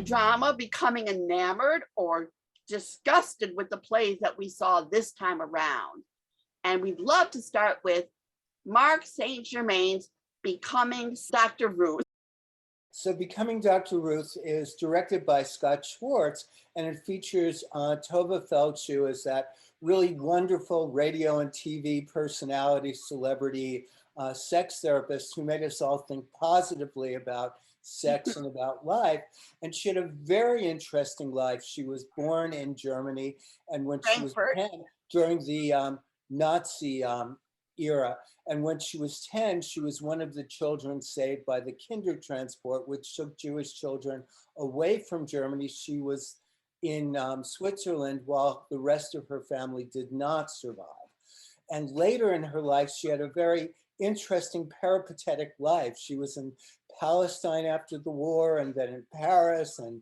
drama becoming enamored or disgusted with the plays that we saw this time around? And we'd love to start with Mark St. Germain's Becoming Dr. Ruth. So Becoming Dr. Ruth is directed by Scott Schwartz, and it features Tova Feldshuh as that really wonderful radio and TV personality, celebrity, sex therapist who made us all think positively about sex and about life. And she had a very interesting life. She was born in Germany, and when she was 10, during the Nazi era, and when she was 10, she was one of the children saved by the Kindertransport, which took Jewish children away from Germany. She was in Switzerland while the rest of her family did not survive. And later in her life, she had a very interesting peripatetic life. She was in Palestine after the war, and then in Paris, and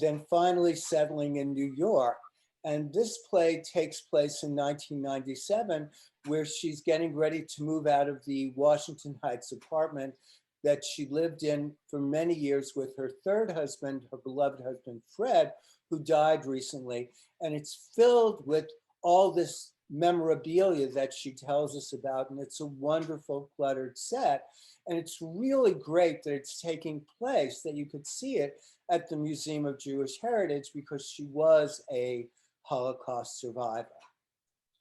then finally settling in New York. And this play takes place in 1997, where she's getting ready to move out of the Washington Heights apartment that she lived in for many years with her third husband, her beloved husband, Fred, who died recently. And it's filled with all this memorabilia that she tells us about. And it's a wonderful cluttered set. And it's really great that it's taking place, that you could see it at the Museum of Jewish Heritage, because she was a Holocaust survivor.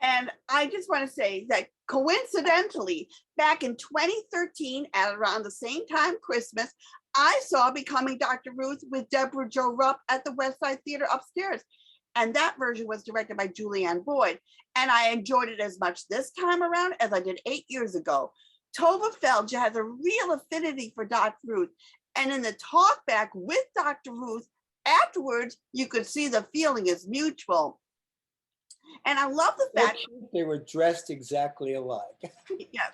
And I just want to say that coincidentally, back in 2013, at around the same time Christmas, I saw Becoming Dr. Ruth with Deborah Jo Rupp at the West Side Theater upstairs. And that version was directed by Julianne Boyd. And I enjoyed it as much this time around as I did 8 years ago. Tova Feldshuh has a real affinity for Dr. Ruth. And in the talk back with Dr. Ruth, afterwards, you could see the feeling is mutual. And I love the fact they were dressed exactly alike. Yes.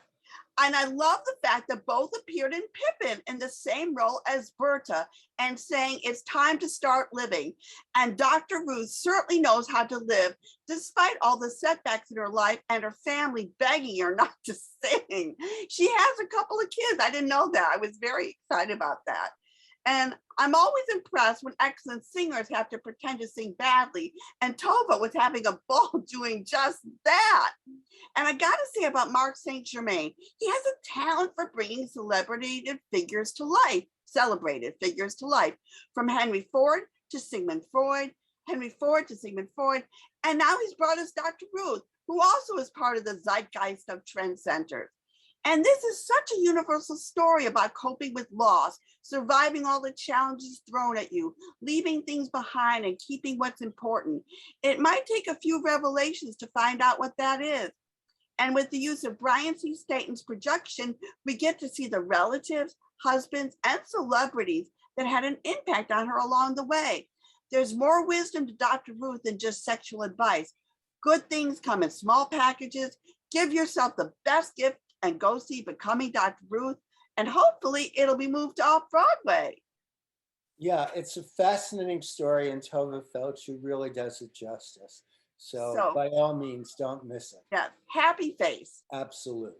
And I love the fact that both appeared in Pippin in the same role as Berta and saying it's time to start living. And Dr. Ruth certainly knows how to live despite all the setbacks in her life and her family begging her not to sing. She has a couple of kids. I didn't know that. I was very excited about that. And I'm always impressed when excellent singers have to pretend to sing badly. And Tova was having a ball doing just that. And I got to say about Mark St. Germain, he has a talent for bringing celebrated figures to life, celebrated figures to life, from Henry Ford to Sigmund Freud, Henry Ford to Sigmund Freud. And now he's brought us Dr. Ruth, who also is part of the zeitgeist of trend centers. And this is such a universal story about coping with loss, surviving all the challenges thrown at you, leaving things behind and keeping what's important. It might take a few revelations to find out what that is. And with the use of Brian C. Staten's projection, we get to see the relatives, husbands, and celebrities that had an impact on her along the way. There's more wisdom to Dr. Ruth than just sexual advice. Good things come in small packages. Give yourself the best gift and go see Becoming Dr. Ruth, and hopefully it'll be moved to off-Broadway. Yeah, it's a fascinating story, and Tova Feldshuh really does it justice. So by all means, don't miss it. Yeah, happy face. Absolutely.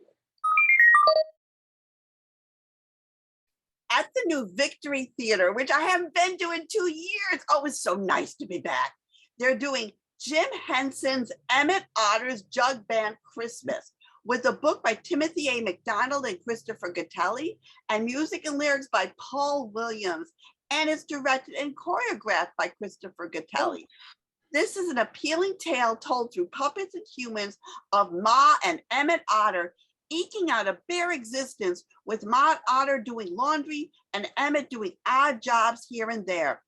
At the new Victory Theater, which I haven't been to in 2 years. Oh, it's so nice to be back. They're doing Jim Henson's Emmet Otter's Jug Band Christmas, with a book by Timothy A. McDonald and Christopher Gattelli, and music and lyrics by Paul Williams, and it's directed and choreographed by Christopher Gattelli. This is an appealing tale told through puppets and humans of Ma and Emmet Otter eking out a bare existence, with Ma Otter doing laundry and Emmet doing odd jobs here and there.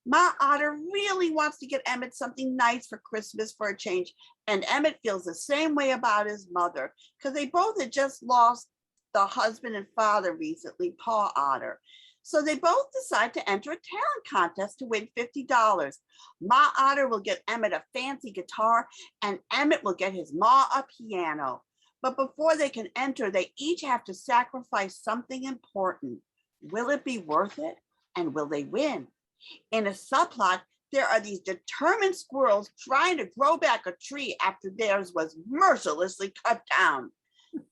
Ma Otter really wants to get Emmet something nice for Christmas for a change, and Emmet feels the same way about his mother, because they both had just lost the husband and father recently, Pa Otter. So they both decide to enter a talent contest to win $50. Ma Otter will get Emmet a fancy guitar, and Emmet will get his ma a piano. But before they can enter, they each have to sacrifice something important. Will it be worth it? And will they win? In a subplot, there are these determined squirrels trying to grow back a tree after theirs was mercilessly cut down.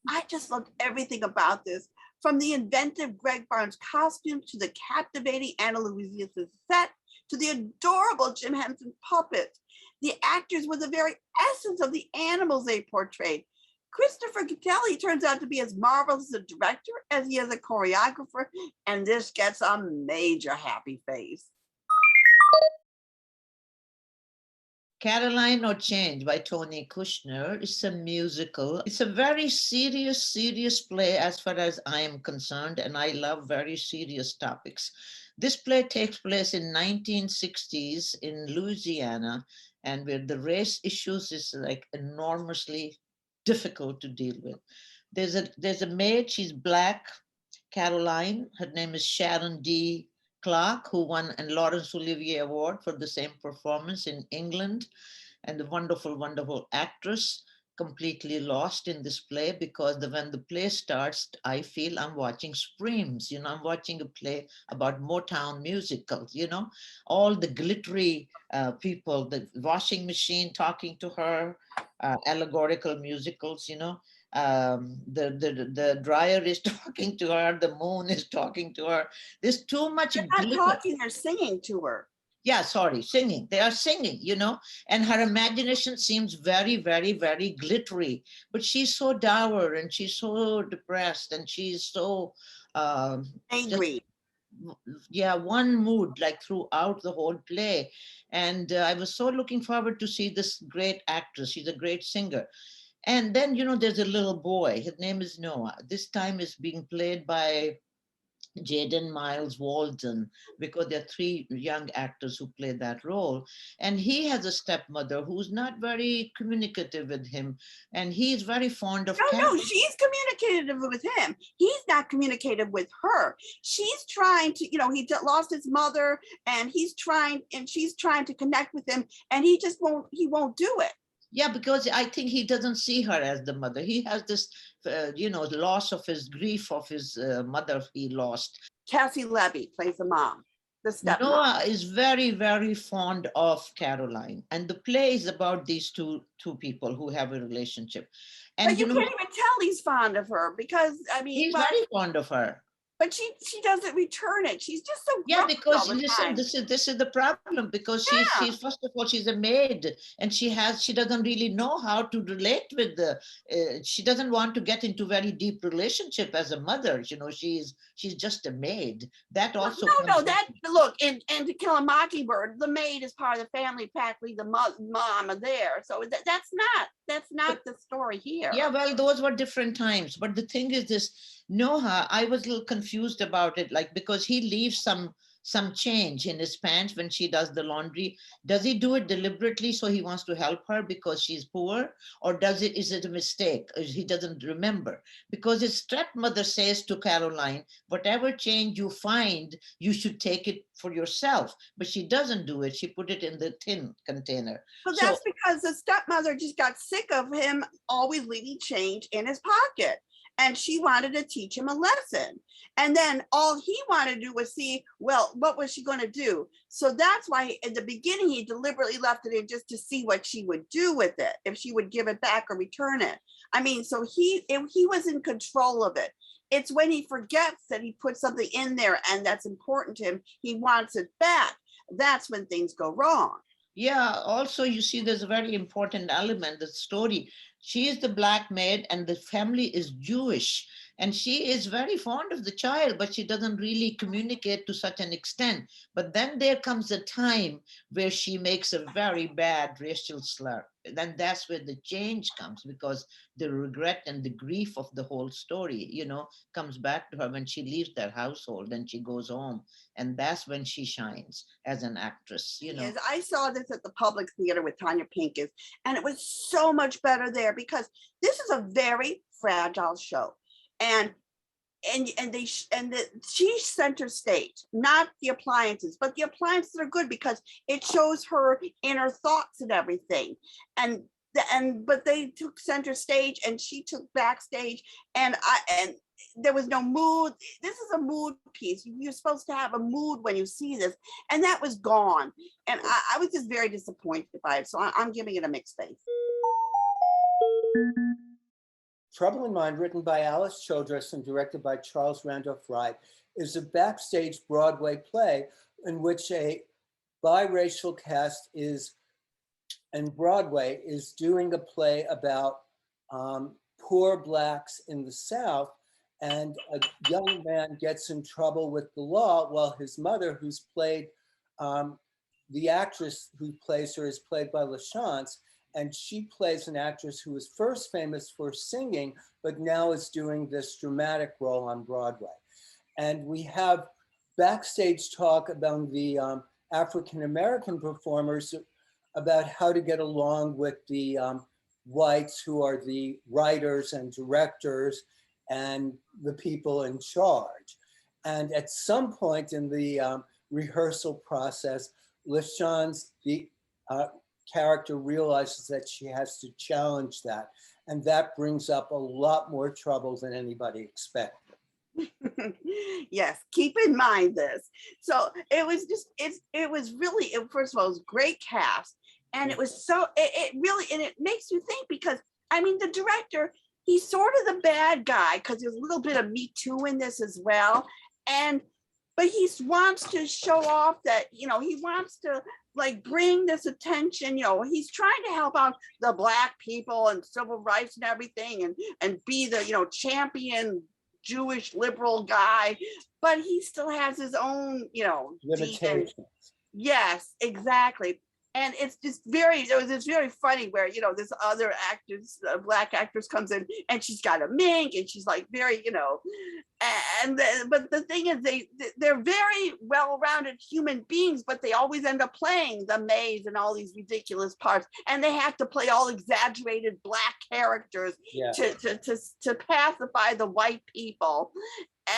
I just loved everything about this, From the inventive Greg Barnes costumes to the captivating Anna Louisa's set to the adorable Jim Henson puppets, the actors were the very essence of the animals they portrayed. Christopher Gattelli turns out to be as marvelous a director as he is a choreographer, and this gets a major happy face. Caroline or Change by Tony Kushner is a musical. It's a very serious play as far as I am concerned, and I love very serious topics. This play takes place in 1960s in Louisiana, and where the race issues is like enormously difficult to deal with. There's a maid, she's Black, Caroline. Her name is Sharon D. Clarke, who won a Laurence Olivier Award for the same performance in England, and the wonderful actress, completely lost in this play because when the play starts, I feel I'm watching Screams, I'm watching a play about Motown musicals, all the glittery people, the washing machine talking to her, allegorical musicals, the dryer is talking to her, the moon is talking to her. There's too much They're not glitter. talking, they're singing to her. Yeah, sorry, singing. They are singing, and her imagination seems very glittery, but she's so dour and she's so depressed and she's so angry. Yeah, one mood like throughout the whole play. And I was so looking forward to see this great actress. She's a great singer. And then, there's a little boy. His name is Noah. This time is being played by Jaden Miles Walden, because there are three young actors who play that role. And he has a stepmother who's not very communicative with him. And he's very fond of No, she's communicative with him. He's not communicative with her. She's trying to, he lost his mother and she's trying to connect with him, and he won't do it. Yeah, because I think he doesn't see her as the mother. He has this, loss of his grief of his mother he lost. Cassie Levy plays the mom, the stepmom. Noah is very fond of Caroline. And the play is about these two people who have a relationship. And but you can't even tell he's fond of her because, he's very fond of her. But she doesn't return it. She's just so yeah, because listen, this is the problem, because she's first of all, she's a maid, and she doesn't really know how to relate with she doesn't want to get into very deep relationship as a mother. She's just a maid. That also look, and To Kill a Mockingbird, the maid is part of the family, practically the mom are there. So that's not the story here. Yeah, well, those were different times. But the thing is this, Noah, I was a little confused about it, because he leaves some change in his pants when she does the laundry. Does he do it deliberately so he wants to help her because she's poor? Or is it a mistake? He doesn't remember. Because his stepmother says to Caroline, whatever change you find, you should take it for yourself. But she doesn't do it. She put it in the tin container. Well, that's because the stepmother just got sick of him always leaving change in his pocket. And she wanted to teach him a lesson. And then all he wanted to do was see, well, what was she going to do? So that's why in the beginning, he deliberately left it in just to see what she would do with it, if she would give it back or return it. So he was in control of it. It's when he forgets that he put something in there and that's important to him, he wants it back. That's when things go wrong. Yeah, also, you see, there's a very important element, the story. She is the Black maid and the family is Jewish. And she is very fond of the child, but she doesn't really communicate to such an extent. But then there comes a time where she makes a very bad racial slur. Then that's where the change comes, because the regret and the grief of the whole story, comes back to her when she leaves that household and she goes home. And that's when she shines as an actress. Yes, I saw this at the Public Theater with Tanya Pincus, and it was so much better there because this is a very fragile show. And she's center stage, not the appliances, but the appliances are good because it shows her inner thoughts and everything. But they took center stage and she took backstage, and there was no mood. This is a mood piece. You're supposed to have a mood when you see this, and that was gone. And I was just very disappointed by it. So I'm giving it a mixed face. Trouble in Mind, written by Alice Childress and directed by Charles Randolph Wright, is a backstage Broadway play in which a biracial cast and Broadway is doing a play about poor Blacks in the South, and a young man gets in trouble with the law while his mother, who's played, the actress who plays her is played by LaChance, and she plays an actress who was first famous for singing, but now is doing this dramatic role on Broadway. And we have backstage talk about the African-American performers about how to get along with the whites who are the writers and directors and the people in charge. And at some point in the rehearsal process, LaChance, the character, realizes that she has to challenge that. And that brings up a lot more trouble than anybody expected. Yes, keep in mind this. So it was just, it was really, first of all, it was great cast. And it was so, it really, and it makes you think, because I mean, the director, he's sort of the bad guy because there's a little bit of Me Too in this as well. But he wants to show off that, he wants to like bring this attention, he's trying to help out the Black people and civil rights and everything, and be the, champion Jewish liberal guy, but he still has his own, limitations. Yes, exactly. And it's just it's very funny where, this other actress, Black actress, comes in and she's got a mink and she's like very, but the thing is they're very well-rounded human beings, but they always end up playing the maids and all these ridiculous parts, and they have to play all exaggerated Black characters to pacify the white people.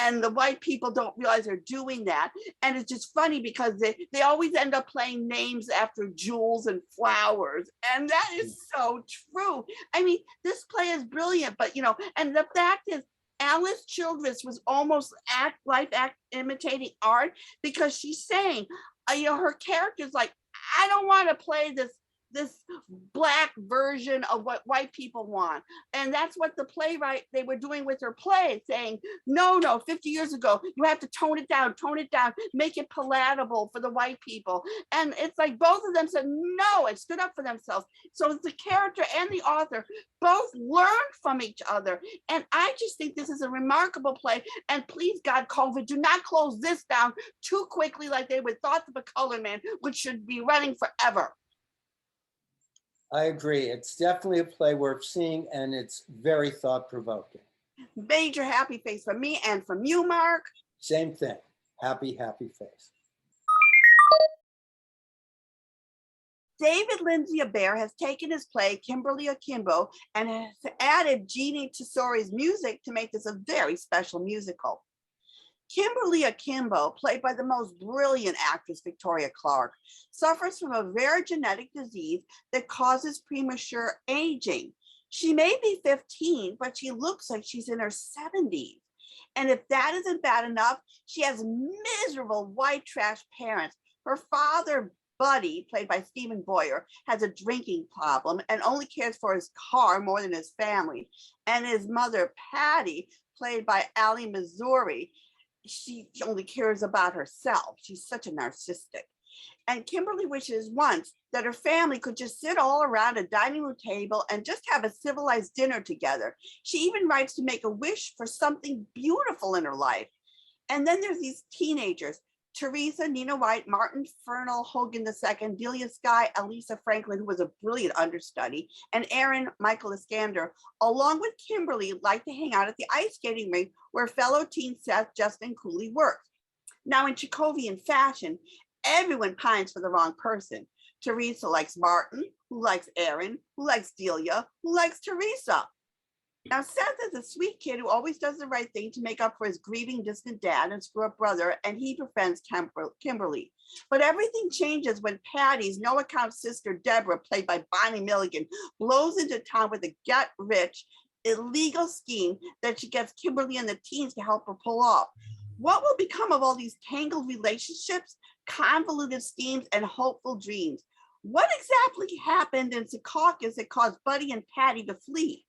And the white people don't realize they're doing that. And it's just funny because they always end up playing names after jewels and flowers. And that is so true. I mean, this play is brilliant, but, and the fact is, Alice Childress was almost life imitating art, because she's saying, her character's like, I don't want to play this Black version of what white people want. And that's what the playwright, they were doing with her play, saying, no, 50 years ago, you have to tone it down, make it palatable for the white people. And it's like both of them said no and stood up for themselves. So the character and the author both learned from each other. And I just think this is a remarkable play. And please, God, COVID, do not close this down too quickly like they would Thoughts of a Colored Man, which should be running forever. I agree. It's definitely a play worth seeing, and it's very thought-provoking. Major happy face from me and from you, Mark. Same thing. Happy, happy face. David Lindsay Abaire has taken his play, Kimberly Akimbo, and has added Jeannie Tesori's music to make this a very special musical. Kimberly Akimbo, played by the most brilliant actress Victoria Clarke, suffers from a rare genetic disease that causes premature aging. She may be 15, but she looks like she's in her 70s. And if that isn't bad enough, she has miserable white trash parents. Her father, Buddy, played by Stephen Boyer, has a drinking problem and only cares for his car more than his family. And his mother, Patty, played by Ali Missouri, she only cares about herself. She's such a narcissistic. And Kimberly wishes once that her family could just sit all around a dining room table and just have a civilized dinner together. She even writes to make a wish for something beautiful in her life. And then there's these teenagers, Teresa, Nina White, Martin Fernald Hogan II, Delia Skye, Elisa Franklin, who was a brilliant understudy, and Aaron Michael Iskander, along with Kimberly, like to hang out at the ice skating rink where fellow teen Seth Justin Cooley works. Now, in Chekhovian fashion, everyone pines for the wrong person. Teresa likes Martin, who likes Aaron, who likes Delia, who likes Teresa. Now, Seth is a sweet kid who always does the right thing to make up for his grieving distant dad and screw-up brother, and he befriends Kimberly. But everything changes when Patty's no-account sister, Deborah, played by Bonnie Milligan, blows into town with a get-rich, illegal scheme that she gets Kimberly and the teens to help her pull off. What will become of all these tangled relationships, convoluted schemes, and hopeful dreams? What exactly happened in Secaucus that caused Buddy and Patty to flee?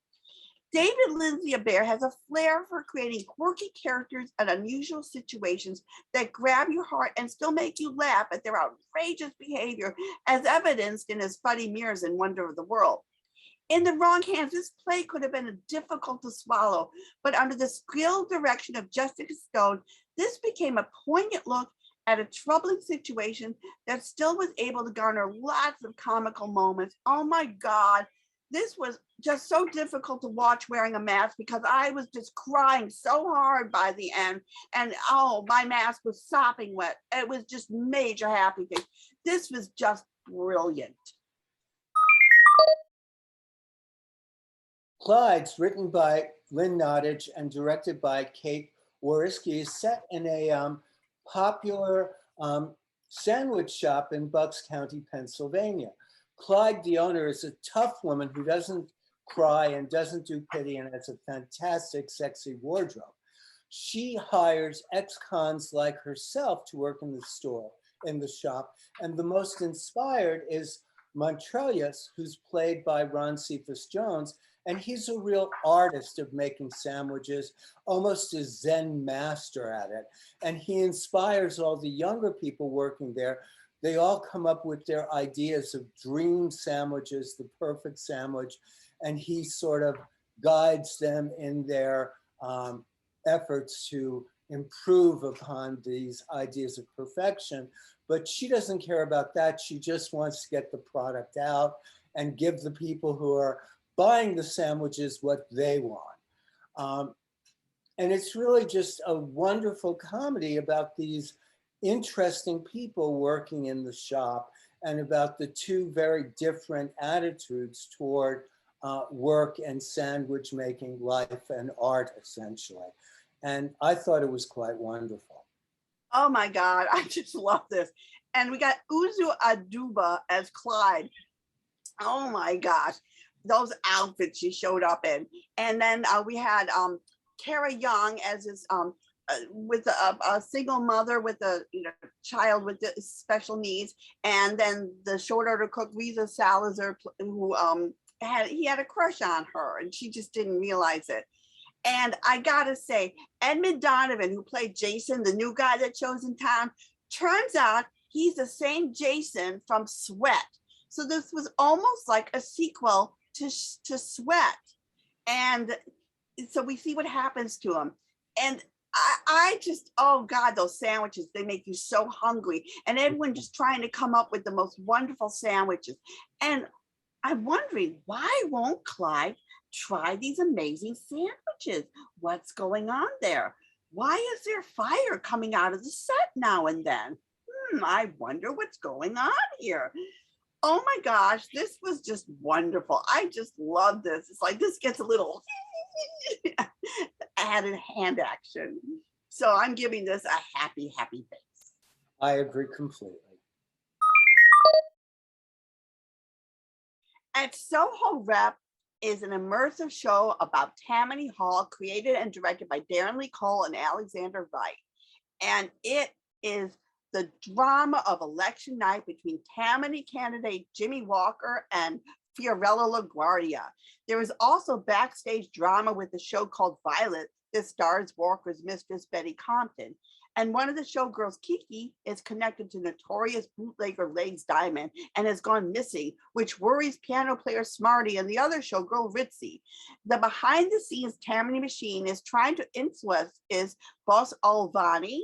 David Lindsay-Abaire has a flair for creating quirky characters and unusual situations that grab your heart and still make you laugh at their outrageous behavior, as evidenced in his funny mirrors and Wonder of the World. In the wrong hands, this play could have been difficult to swallow, but under the skilled direction of Jessica Stone, this became a poignant look at a troubling situation that still was able to garner lots of comical moments. Oh my God, this was just so difficult to watch wearing a mask because I was just crying so hard by the end. And oh, my mask was sopping wet. It was just major happy face. This was just brilliant. Clyde's, written by Lynn Nottage and directed by Kate Woriski, is set in a popular sandwich shop in Bucks County, Pennsylvania. Clyde, the owner, is a tough woman who doesn't cry and doesn't do pity and has a fantastic, sexy wardrobe. She hires ex-cons like herself to work in the store, in the shop, and the most inspired is Montrelius, who's played by Ron Cephas Jones, and he's a real artist of making sandwiches, almost a Zen master at it. And he inspires all the younger people working there. They all come up with their ideas of dream sandwiches, the perfect sandwich, and he sort of guides them in their efforts to improve upon these ideas of perfection. But she doesn't care about that. She just wants to get the product out and give the people who are buying the sandwiches what they want. And it's really just a wonderful comedy about these interesting people working in the shop and about the two very different attitudes toward work and sandwich making, life and art, essentially. And I thought it was quite wonderful. Oh my God, I just love this. And we got Uzo Aduba as Clyde. Oh my gosh, those outfits she showed up in. And then we had Kara Young as his with a single mother with a child with special needs, and then the short order cook Reza Salazar, who he had a crush on her, and she just didn't realize it. And I gotta say, Edmund Donovan, who played Jason, the new guy that shows in town, turns out he's the same Jason from Sweat. So this was almost like a sequel to Sweat. And so we see what happens to him. And I just, oh God, those sandwiches, they make you so hungry. And everyone just trying to come up with the most wonderful sandwiches. And I'm wondering, why won't Clyde try these amazing sandwiches? What's going on there? Why is there fire coming out of the set now and then? I wonder what's going on here. Oh my gosh, this was just wonderful. I just love this. It's like this gets a little added hand action. So I'm giving this a happy, happy face. I agree completely. At Soho Rep is an immersive show about Tammany Hall, created and directed by Darren Lee Cole and Alexander Wright. And it is the drama of election night between Tammany candidate Jimmy Walker and Fiorella LaGuardia. There is also backstage drama with the show called Violet that stars Walker's mistress, Betty Compton. And one of the showgirls, Kiki, is connected to notorious bootlegger Legs Diamond and has gone missing, which worries piano player Smarty and the other showgirl, Ritzy. The behind-the-scenes Tammany machine is trying to influence is boss Alvani,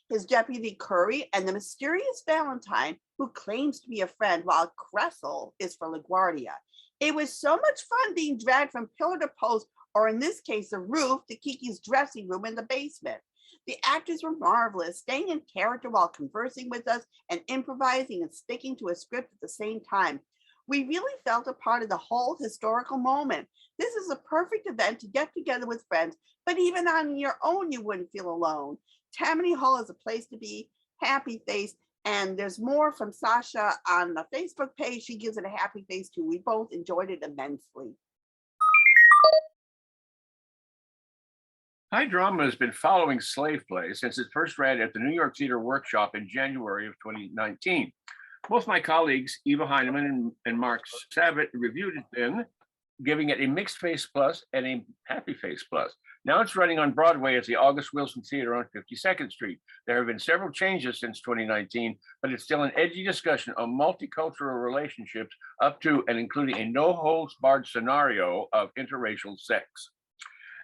his deputy Curry, and the mysterious Valentine, who claims to be a friend, while Cressel is for LaGuardia. It was so much fun being dragged from pillar to post, or in this case, the roof, to Kiki's dressing room in the basement. The actors were marvelous, staying in character while conversing with us and improvising and sticking to a script at the same time. We really felt a part of the whole historical moment. This is a perfect event to get together with friends, but even on your own, you wouldn't feel alone. Tammany Hall is a place to be, happy face, and there's more from Sasha on the Facebook page. She gives it a happy face too. We both enjoyed it immensely. High Drama has been following Slave Play since it first ran at the New York Theater Workshop in January of 2019. Both my colleagues, Eva Heinemann and Mark Savitt, reviewed it then, giving it a mixed face plus and a happy face plus. Now it's running on Broadway at the August Wilson Theater on 52nd Street. There have been several changes since 2019, but it's still an edgy discussion of multicultural relationships up to and including a no-holds-barred scenario of interracial sex.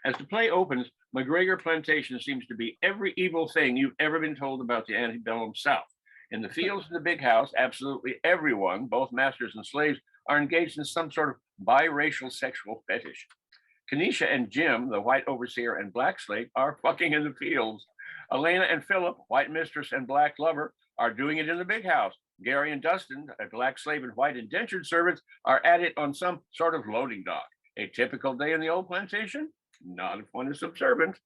As the play opens, McGregor Plantation seems to be every evil thing you've ever been told about the antebellum South. In the fields in the big house, absolutely everyone, both masters and slaves, are engaged in some sort of biracial sexual fetish. Kenesha and Jim, the white overseer and black slave, are fucking in the fields. Elena and Philip, white mistress and black lover, are doing it in the big house. Gary and Dustin, a black slave and white indentured servants, are at it on some sort of loading dock. A typical day in the old plantation? Not if one is observant.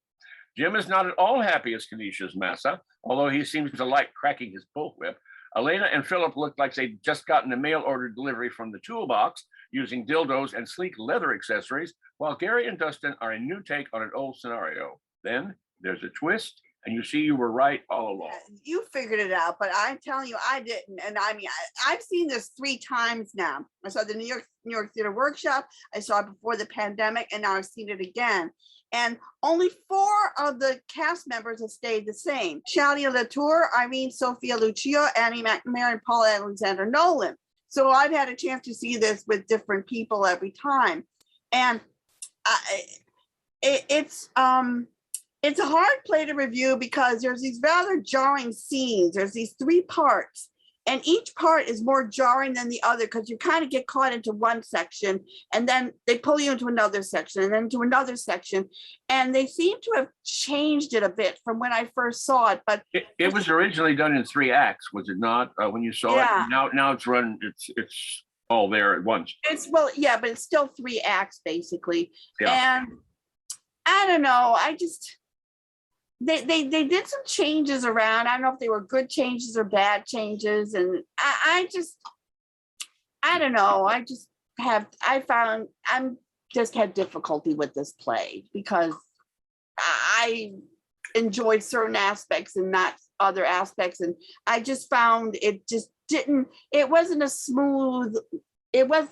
Jim is not at all happy as Kenesha's massa, although he seems to like cracking his bullwhip. Elena and Philip look like they'd just gotten a mail order delivery from the toolbox using dildos and sleek leather accessories, while Gary and Dustin are a new take on an old scenario. Then there's a twist, and you see you were right all along. Yeah, you figured it out, but I'm telling you, I didn't. And I mean, I've seen this 3 times now. I saw the New York Theater Workshop. I saw it before the pandemic, and now I've seen it again. And only 4 of the cast members have stayed the same: Shadia Latour, Irene Sophia Lucia, Annie McNamara, and Paul Alexander Nolan. So I've had a chance to see this with different people every time. And it's a hard play to review because there's these rather jarring scenes. There's these 3 parts, and each part is more jarring than the other because you kind of get caught into one section, and then they pull you into another section, and then to another section. And they seem to have changed it a bit from when I first saw it. But it was originally done in 3 acts, was it not? When you saw it, now it's run. It's all there at once. Well, yeah, but it's still 3 acts basically. Yeah. And I don't know. I just. They did some changes around. I don't know if they were good changes or bad changes. And I don't know. I'm just had difficulty with this play because I enjoyed certain aspects and not other aspects. And I just found it wasn't a smooth, it was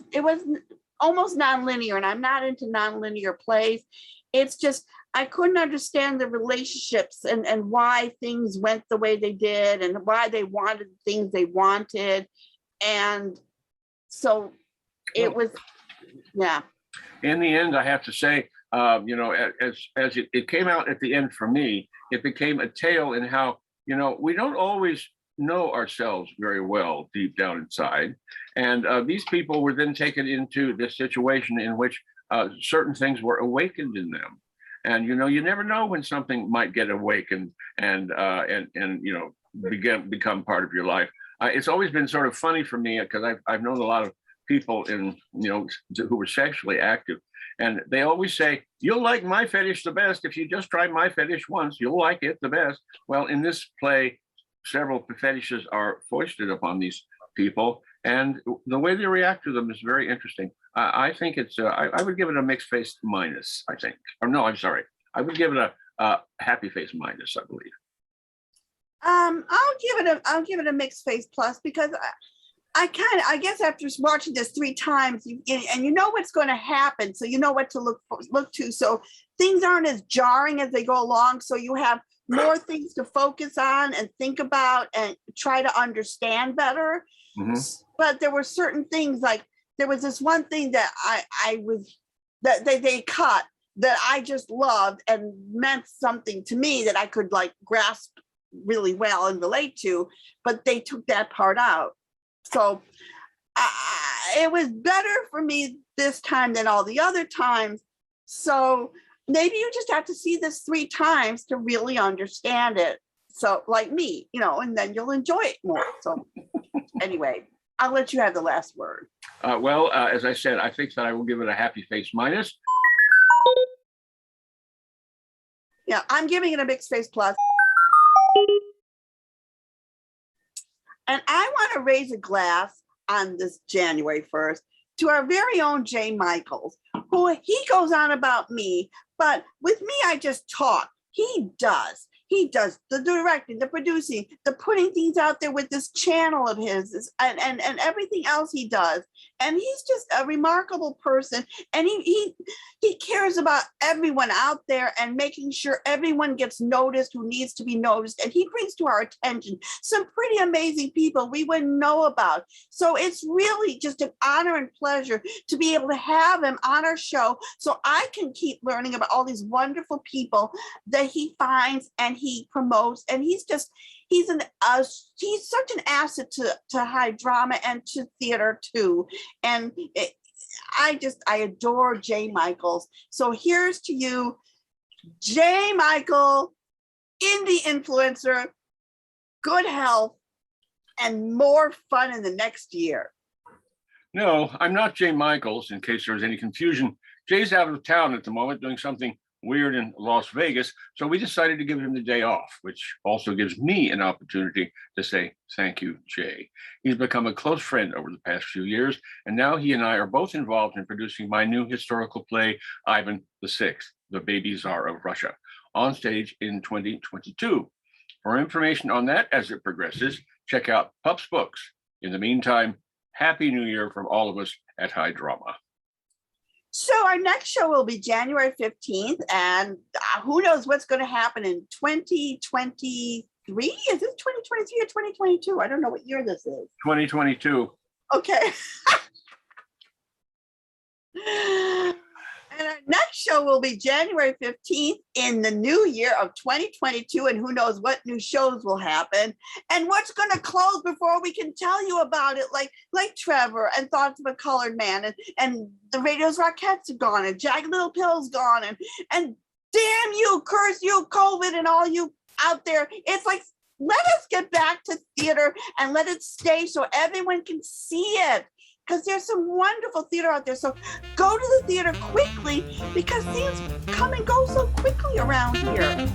almost nonlinear, and I'm not into nonlinear plays. It's just, I couldn't understand the relationships and why things went the way they did and why they wanted the things they wanted. And so it was, yeah. In the end, I have to say, as it came out at the end for me, it became a tale in how, we don't always know ourselves very well deep down inside. And these people were then taken into this situation in which certain things were awakened in them. And you never know when something might get awakened and become part of your life. It's always been sort of funny for me because I've known a lot of people who were sexually active, and they always say, "You'll like my fetish the best if you just try my fetish once. You'll like it the best." Well, in this play, several fetishes are foisted upon these people, and the way they react to them is very interesting. I think it's, I would give it a mixed face minus, I think. Or no, I'm sorry. I would give it a happy face minus, I believe. I'll give it a mixed face plus because I guess after watching this 3 times, and you know what's going to happen, so you know what to look to. So things aren't as jarring as they go along. So you have more things to focus on and think about and try to understand better. Mm-hmm. But there were certain things, like there was this one thing that that they cut that I just loved and meant something to me that I could like grasp really well and relate to, but they took that part out. So it was better for me this time than all the other times. So maybe you just have to see this 3 times to really understand it. So like me, and then you'll enjoy it more. So anyway, I'll let you have the last word. Well, as I said, I think that I will give it a happy face minus. Yeah, I'm giving it a mixed face plus. And I want to raise a glass on this January 1st to our very own Jay Michaels, who he goes on about me, but with me, I just talk. He does. He does the directing, the producing, the putting things out there with this channel of his, and everything else he does. And he's just a remarkable person. And he cares about everyone out there and making sure everyone gets noticed who needs to be noticed. And he brings to our attention some pretty amazing people we wouldn't know about. So it's really just an honor and pleasure to be able to have him on our show so I can keep learning about all these wonderful people that he finds and he promotes. And he's such an asset to high drama and to theater too. And I adore Jay Michaels. So here's to you, Jay Michael, indie influencer, good health, and more fun in the next year. No, I'm not Jay Michaels, in case there was any confusion. Jay's out of town at the moment doing something weird in Las Vegas, so we decided to give him the day off, which also gives me an opportunity to say thank you, Jay. He's become a close friend over the past few years, and now he and I are both involved in producing my new historical play, Ivan VI, the Baby Tsar of Russia, on stage in 2022. For information on that as it progresses, check out Pup's books. In the meantime, Happy New Year from all of us at High Drama. So our next show will be January 15th, and who knows what's going to happen in 2023? Is this 2023 or 2022? I don't know what year this is. 2022. Okay. And our next show will be January 15th in the new year of 2022, and who knows what new shows will happen and what's going to close before we can tell you about it, like Trevor and Thoughts of a Colored Man, and the Radio's Rockettes are gone, and Jagged Little Pill's gone, and damn you, curse you, COVID, and all you out there. It's like, let us get back to theater and let it stay so everyone can see it, because there's some wonderful theater out there. So go to the theater quickly, because things come and go so quickly around here.